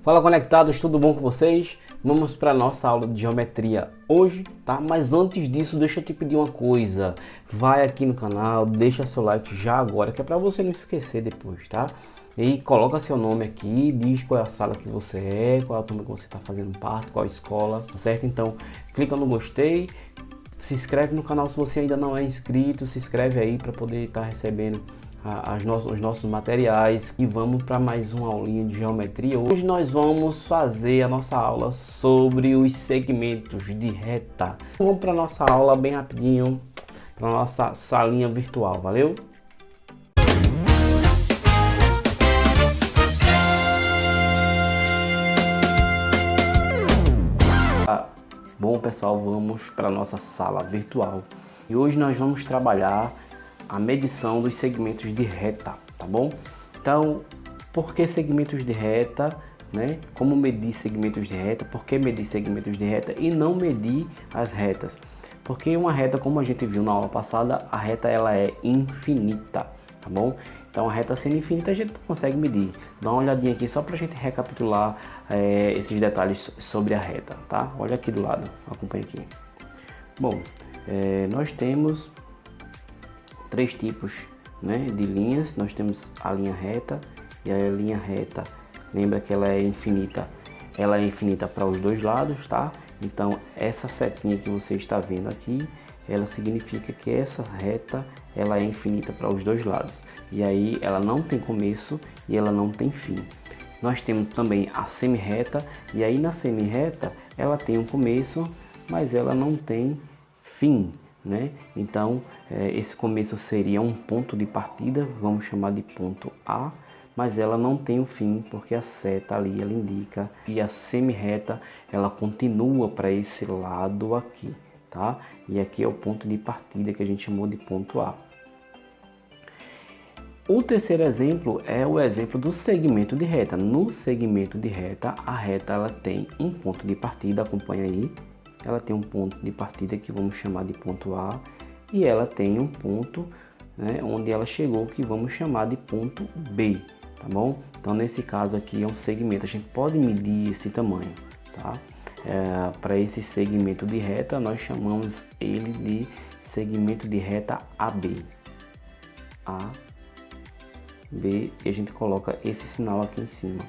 Fala conectados, tudo bom com vocês? Vamos para a nossa aula de geometria hoje, tá? Mas antes disso, deixa eu te pedir uma coisa. Vai aqui no canal, deixa seu like já agora, que é para você não esquecer depois, tá? E coloca seu nome aqui, diz qual é a sala que você é, qual é a turma que você está fazendo parte, qual a escola, tá certo? Então, clica no gostei, se inscreve no canal se você ainda não é inscrito, se inscreve aí para poder estar recebendo os nossos materiais e vamos para mais uma aulinha de geometria. Hoje nós vamos fazer a nossa aula sobre os segmentos de reta. Vamos para a nossa aula bem rapidinho, para a nossa salinha virtual, valeu? Bom pessoal, vamos para a nossa sala virtual e hoje nós vamos trabalhar a medição dos segmentos de reta, tá bom? Então, por que segmentos de reta, né? Como medir segmentos de reta? Por que medir segmentos de reta e não medir as retas? Porque uma reta, como a gente viu na aula passada, a reta ela é infinita, tá bom? Então, a reta sendo infinita a gente não consegue medir. Dá uma olhadinha aqui só para a gente recapitular esses detalhes sobre a reta, tá? Olha aqui do lado, acompanha aqui. Bom, nós temos três tipos, né, de linhas. Nós temos a linha reta, e a linha reta, lembra que ela é infinita para os dois lados, tá? Então essa setinha que você está vendo aqui, ela significa que essa reta ela é infinita para os dois lados, e aí ela não tem começo e ela não tem fim. Nós temos também a semi-reta, e aí na semi-reta ela tem um começo, mas ela não tem fim, né? Então esse começo seria um ponto de partida, vamos chamar de ponto A, mas ela não tem o fim porque a seta ali ela indica que a semi-reta ela continua para esse lado aqui, tá? E aqui é o ponto de partida que a gente chamou de ponto A. O terceiro exemplo é o exemplo do segmento de reta. No segmento de reta, a reta ela tem um ponto de partida, acompanha aí. Ela tem um ponto de partida que vamos chamar de ponto A, e ela tem um ponto, né, onde ela chegou, que vamos chamar de ponto B, tá bom? Então nesse caso aqui é um segmento, a gente pode medir esse tamanho, tá? Para esse segmento de reta nós chamamos ele de segmento de reta AB. AB, e a gente coloca esse sinal aqui em cima,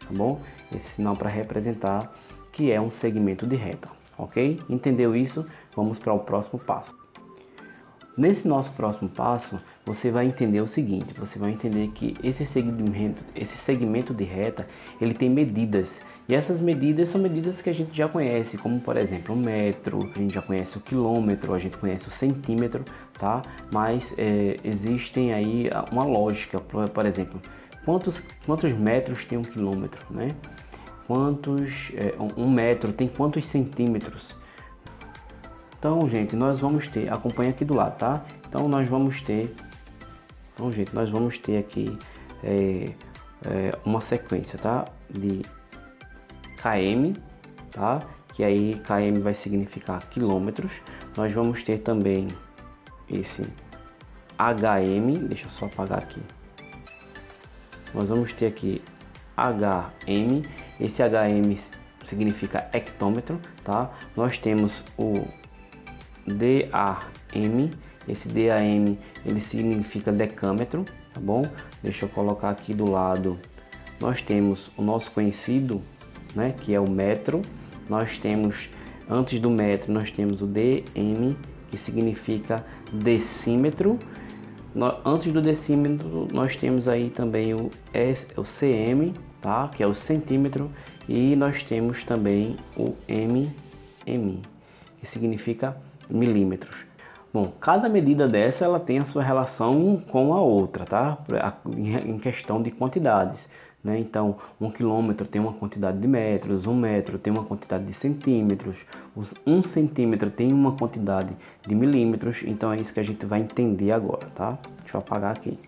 tá bom? Esse sinal para representar que é um segmento de reta. Ok? Entendeu isso? Vamos para o próximo passo. Nesse nosso próximo passo, você vai entender o seguinte: você vai entender que esse segmento de reta, ele tem medidas. E essas medidas são medidas que a gente já conhece, como por exemplo o metro, a gente já conhece o quilômetro, a gente conhece o centímetro, tá? Mas existem aí uma lógica, por exemplo, quantos metros tem um quilômetro, né? Um metro tem quantos centímetros? Então, gente, nós vamos ter, acompanha aqui do lado, tá? Então, nós vamos ter aqui uma sequência, tá? De km, tá? Que aí km vai significar quilômetros. Nós vamos ter também esse HM, deixa eu só apagar aqui. Nós vamos ter aqui HM, esse HM significa hectômetro, tá? Nós temos o DAM, esse DAM ele significa decâmetro, tá bom? Deixa eu colocar aqui do lado. Nós temos o nosso conhecido, né, que é o metro. Nós temos, antes do metro, nós temos o DM, que significa decímetro. Antes do decímetro, nós temos aí também o CM, tá? Que é o centímetro, e nós temos também o MM, que significa milímetros. Bom, cada medida dessa ela tem a sua relação com a outra, tá? Em questão de quantidades, né? Então, um quilômetro tem uma quantidade de metros, um metro tem uma quantidade de centímetros, um centímetro tem uma quantidade de milímetros. Então é isso que a gente vai entender agora, tá? Deixa eu apagar aqui.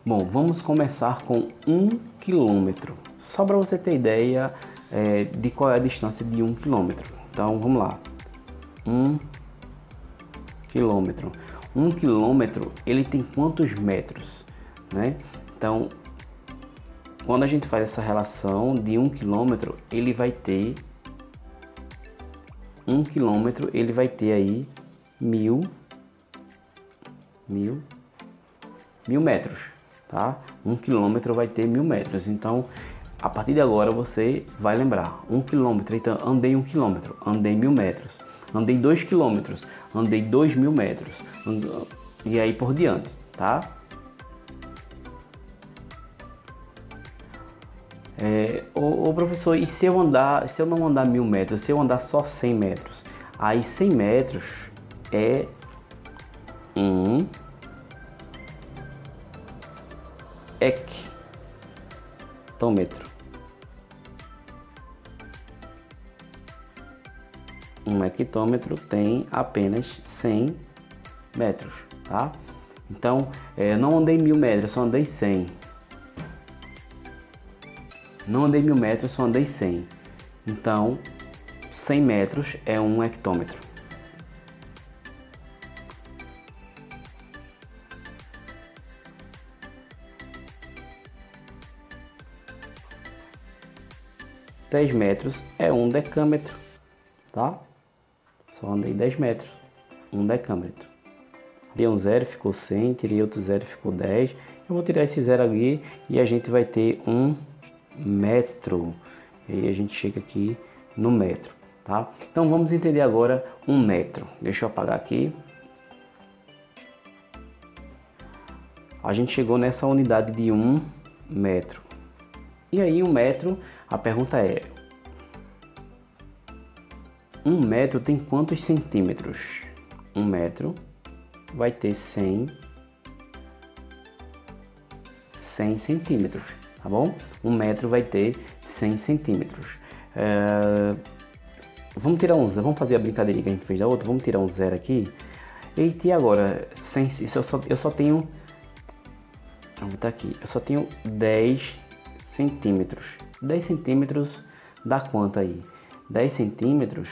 Bom, vamos começar com 1 quilômetro. Só para você ter ideia de qual é a distância de 1 quilômetro. Então vamos lá. 1 quilômetro. 1 quilômetro ele tem quantos metros, né? Então quando a gente faz essa relação de 1 quilômetro, ele vai ter 1 quilômetro, ele vai ter aí mil metros, tá? 1 quilômetro vai ter 1000 metros. Então, a partir de agora você vai lembrar: 1 quilômetro, então andei 1 quilômetro, andei 1000 metros, andei 2 quilômetros, andei 2000 metros, e aí por diante, tá? Ô professor, e se eu não andar 1000 metros, se eu andar só 100 metros? Aí 100 metros é 1 hectômetro. 1 hectômetro tem apenas 100 metros, tá? Então, não andei 1000 metros, só andei 100. Não andei 1000 metros, só andei 100. Então, 100 metros é 1 hectômetro. Dez metros é 1 decâmetro, tá? Só andei 10 metros, 1 decâmetro. Dei um zero, ficou 100, tirei outro zero, ficou 10. Eu vou tirar esse zero ali e a gente vai ter 1 metro. E aí a gente chega aqui no metro, tá? Então vamos entender agora 1 metro. Deixa eu apagar aqui. A gente chegou nessa unidade de 1 metro. E aí 1 metro, a pergunta é: 1 metro tem quantos centímetros? 1 metro vai ter 100 centímetros, tá bom? 1 metro vai ter 100 centímetros. Vamos tirar um zero, vamos fazer a brincadeirinha que a gente fez da outra, vamos tirar um zero aqui. E agora, eu só tenho, vamos botar aqui, eu só tenho 10 centímetros. 10 centímetros dá quanto aí? 10 centímetros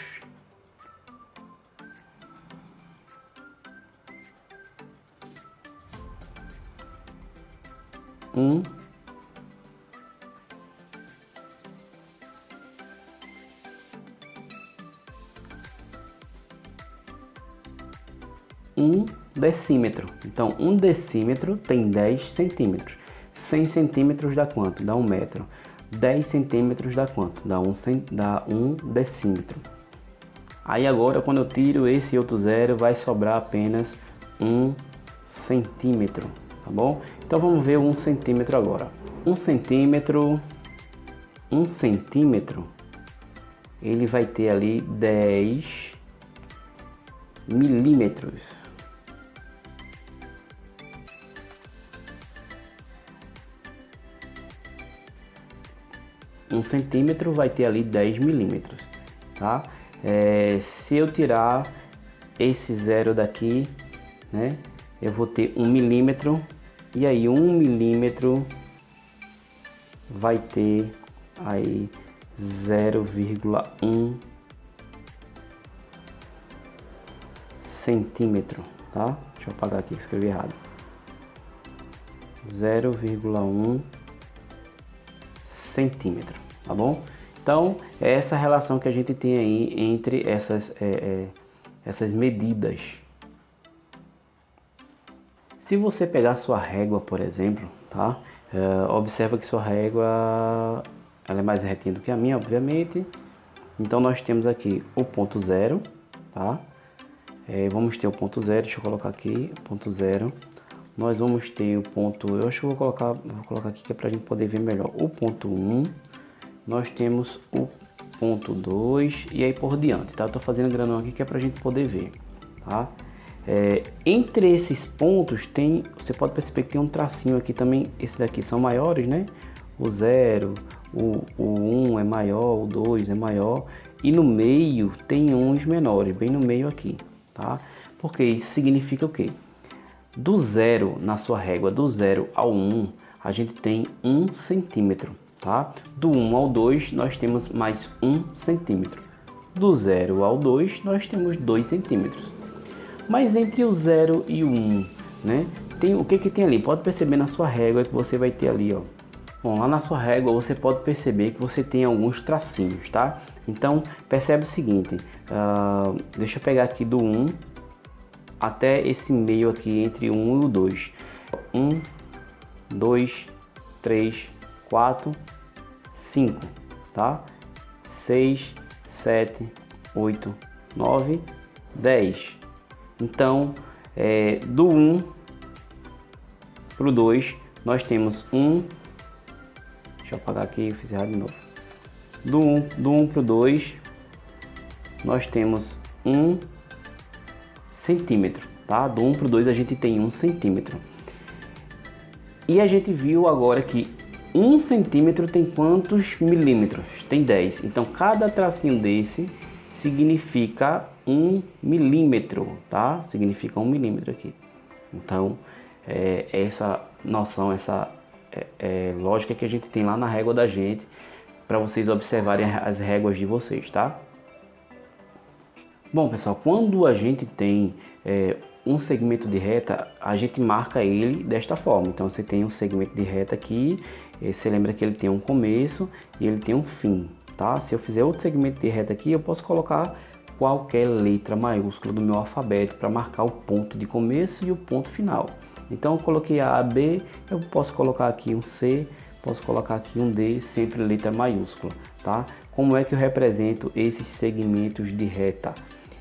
um decímetro. Então, 1 decímetro tem 10 centímetros. 100 centímetros dá quanto? Dá 1 metro. 10 centímetros dá quanto? Dá 1 decímetro. Aí agora, quando eu tiro esse outro zero, vai sobrar apenas 1 centímetro, tá bom? Então vamos ver 1 centímetro agora. 1 centímetro, ele vai ter ali 10 milímetros. Um centímetro vai ter ali 10 milímetros, tá? Se eu tirar esse zero daqui, né, eu vou ter 1 milímetro, e aí 1 milímetro vai ter aí 0,1 centímetro, tá? Deixa eu apagar aqui que escrevi errado. 0,1 centímetro, tá bom? Então, é essa relação que a gente tem aí entre essas medidas. Se você pegar sua régua, por exemplo, tá? Observa que sua régua ela é mais retinha do que a minha, obviamente. Então, nós temos aqui o ponto zero, tá? Vamos ter o ponto zero, deixa eu colocar aqui, ponto zero. Nós vamos ter o ponto, eu acho que vou colocar aqui que é para a gente poder ver melhor. O ponto 1, nós temos o ponto 2 e aí por diante, tá? Eu tô fazendo granão aqui que é para a gente poder ver, tá? Entre esses pontos você pode perceber que tem um tracinho aqui também. Esses daqui são maiores, né? O 0, o 1 é maior, o 2 é maior. E no meio tem uns menores, bem no meio aqui, tá? Porque isso significa o quê? Do zero na sua régua, do 0 ao 1, a gente tem 1 centímetro, tá? Do 1 ao 2, nós temos mais 1 centímetro. Do 0 ao 2, nós temos 2 centímetros. Mas entre o 0 e o 1, né? O que tem ali? Pode perceber na sua régua que você vai ter ali, ó, Bom, lá na sua régua você pode perceber que você tem alguns tracinhos, tá? Então, percebe o seguinte, deixa eu pegar aqui do 1 até esse meio aqui entre o 1 e o 2. 1, 2, 3, 4, 5, tá? 6, 7, 8, 9, 10. Então, do 1 para o 2, nós temos deixa eu apagar aqui, fiz errado de novo. Do 1 para o 2, nós temos 1 centímetro, tá? Do 1 para o 2 a gente tem 1 centímetro. E a gente viu agora que 1 centímetro tem quantos milímetros? Tem 10. Então, cada tracinho desse significa 1 milímetro, tá? Significa 1 milímetro aqui. Então, essa noção, essa lógica que a gente tem lá na régua da gente, para vocês observarem as réguas de vocês, tá? Bom, pessoal, quando a gente tem um segmento de reta, a gente marca ele desta forma. Então, você tem um segmento de reta aqui, você lembra que ele tem um começo e ele tem um fim, tá? Se eu fizer outro segmento de reta aqui, eu posso colocar qualquer letra maiúscula do meu alfabeto para marcar o ponto de começo e o ponto final. Então, eu coloquei A, B, eu posso colocar aqui um C, posso colocar aqui um D, sempre letra maiúscula, tá? Como é que eu represento esses segmentos de reta?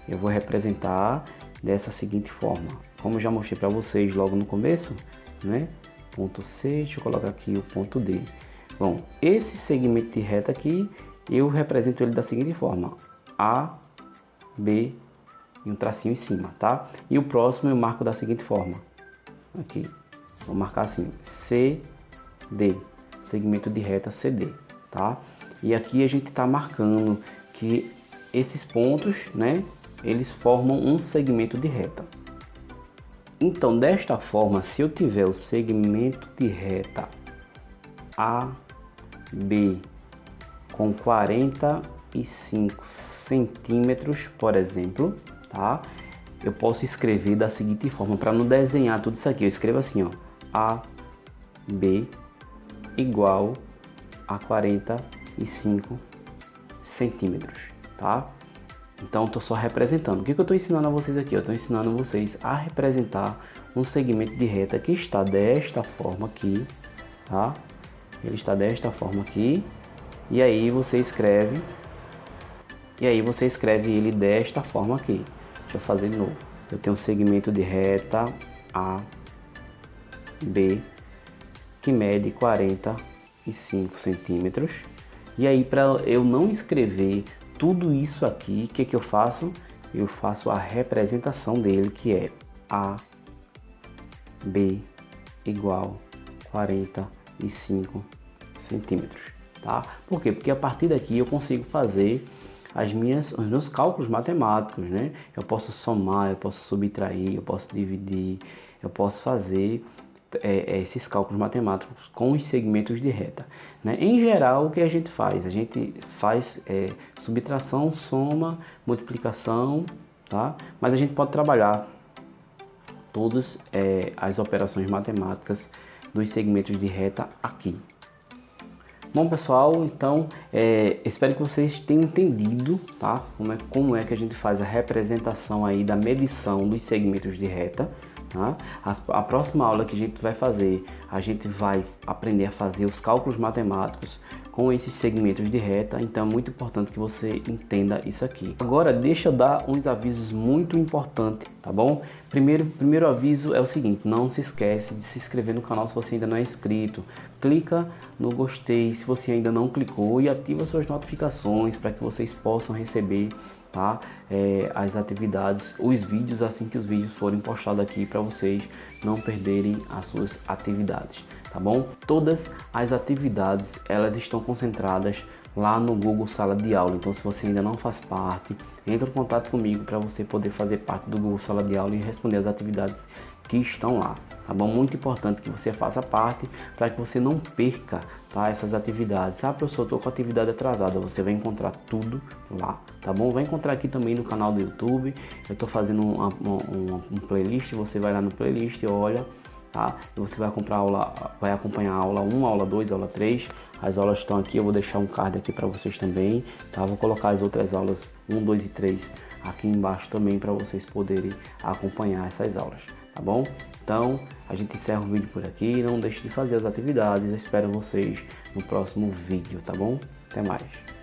Eu vou representar dessa seguinte forma, como eu já mostrei para vocês logo no começo, né? Ponto C, deixa eu colocar aqui o ponto D. Bom, esse segmento de reta aqui, eu represento ele da seguinte forma, A, B e um tracinho em cima, tá? E o próximo eu marco da seguinte forma, aqui, vou marcar assim, CD, segmento de reta CD, tá? E aqui a gente está marcando que esses pontos, né, eles formam um segmento de reta. Então, desta forma, se eu tiver o segmento de reta AB com 45 centímetros, por exemplo, tá? Eu posso escrever da seguinte forma, para não desenhar tudo isso aqui, eu escrevo assim, ó, AB igual a 45 centímetros, tá? Então, estou só representando. O que eu estou ensinando a vocês aqui? Eu estou ensinando vocês a representar um segmento de reta que está desta forma aqui, tá? Ele está desta forma aqui, e aí você escreve ele desta forma aqui. Deixa eu fazer de novo. Eu tenho um segmento de reta AB que mede 45 centímetros. E aí, para eu não escrever tudo isso aqui, o que que eu faço? Eu faço a representação dele, que é AB igual 45 centímetros, tá? Por quê? Porque a partir daqui eu consigo fazer os meus cálculos matemáticos, né? Eu posso somar, eu posso subtrair, eu posso dividir, eu posso fazer esses cálculos matemáticos com os segmentos de reta, né? Em geral, o que a gente faz? A gente faz subtração, soma, multiplicação, tá? Mas a gente pode trabalhar todas as operações matemáticas dos segmentos de reta aqui. Bom, pessoal, então espero que vocês tenham entendido, tá? Como é que a gente faz a representação aí da medição dos segmentos de reta, tá? A próxima aula que a gente vai aprender a fazer os cálculos matemáticos com esses segmentos de reta, então é muito importante que você entenda isso aqui. Agora deixa eu dar uns avisos muito importantes, tá bom? Primeiro aviso é o seguinte, não se esquece de se inscrever no canal se você ainda não é inscrito. Clica no gostei se você ainda não clicou e ativa suas notificações para que vocês possam receber, tá? As atividades, os vídeos assim que os vídeos forem postados aqui, para vocês não perderem as suas atividades, tá bom? Todas as atividades elas estão concentradas lá no Google Sala de Aula, então se você ainda não faz parte, entre em contato comigo para você poder fazer parte do Google Sala de Aula e responder as atividades que estão lá, tá bom? Muito importante que você faça parte para que você não perca, tá, essas atividades. Ah, professor, estou com a atividade atrasada, você vai encontrar tudo lá, tá bom? Vai encontrar aqui também no canal do YouTube, eu estou fazendo um playlist, você vai lá no playlist, olha, tá? E você vai acompanhar a aula 1, a aula 2, a aula 3. As aulas estão aqui, eu vou deixar um card aqui para vocês também, tá? Vou colocar as outras aulas 1, 2 e 3 aqui embaixo também para vocês poderem acompanhar essas aulas, tá bom? Então, a gente encerra o vídeo por aqui, não deixe de fazer as atividades, eu espero vocês no próximo vídeo, tá bom? Até mais!